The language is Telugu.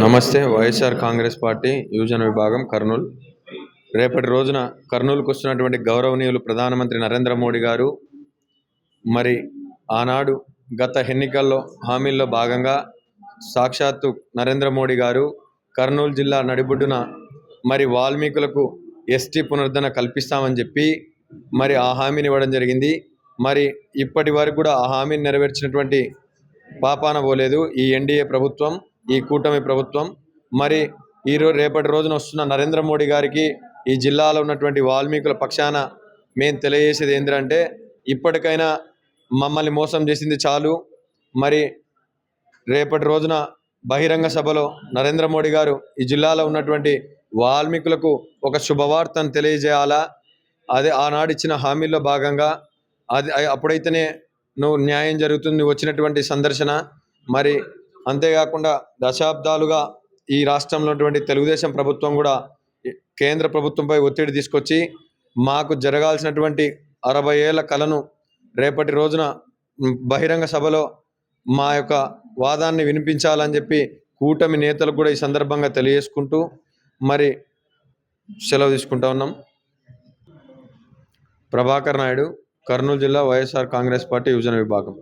నమస్తే. వైఎస్ఆర్ కాంగ్రెస్ పార్టీ యువజన విభాగం కర్నూలు. రేపటి రోజున కర్నూలుకు వస్తున్నటువంటి గౌరవనీయులు ప్రధానమంత్రి నరేంద్ర మోడీ గారు మరి ఆనాడు గత ఎన్నికల్లో హామీల్లో భాగంగా సాక్షాత్తు నరేంద్ర మోడీ గారు కర్నూలు జిల్లా నడిబొడ్డున మరి వాల్మీకులకు ఎస్టీ పునరుద్ధరణ కల్పిస్తామని చెప్పి మరి ఆ హామీని ఇవ్వడం జరిగింది. మరి ఇప్పటి వరకు కూడా ఆ హామీని నెరవేర్చినటువంటి పాపాన పోలేదు ఈ ఎన్డీఏ ప్రభుత్వం, ఈ కూటమి ప్రభుత్వం. మరి రేపటి రోజున వస్తున్న నరేంద్ర మోడీ గారికి ఈ జిల్లాలో ఉన్నటువంటి వాల్మీకుల పక్షాన మేము తెలియజేసేది ఏంటంటే, ఇప్పటికైనా మమ్మల్ని మోసం చేసింది చాలు. మరి రేపటి రోజున బహిరంగ సభలో నరేంద్ర మోడీ గారు ఈ జిల్లాలో ఉన్నటువంటి వాల్మీకులకు ఒక శుభవార్తను తెలియజేయాలా. అదే ఆనాడు ఇచ్చిన హామీల్లో భాగంగా అది అప్పుడైతేనే నువ్వు న్యాయం జరుగుతుంది, నువ్వు వచ్చినటువంటి సందర్శన. మరి అంతేకాకుండా దశాబ్దాలుగా ఈ రాష్ట్రంలో ఉన్నటువంటి తెలుగుదేశం ప్రభుత్వం కూడా కేంద్ర ప్రభుత్వంపై ఒత్తిడి తీసుకొచ్చి మాకు జరగాల్సినటువంటి 60 ఏళ్ల కలను రేపటి రోజున బహిరంగ సభలో మా యొక్క వాదాన్ని వినిపించాలని చెప్పి కూటమి నేతలకు కూడా ఈ సందర్భంగా తెలియజేసుకుంటూ మరి సెలవు తీసుకుంటా ఉన్నాం. ప్రభాకర్ నాయుడు, కర్నూలు జిల్లా వైఎస్ఆర్ కాంగ్రెస్ పార్టీ యువజన విభాగం.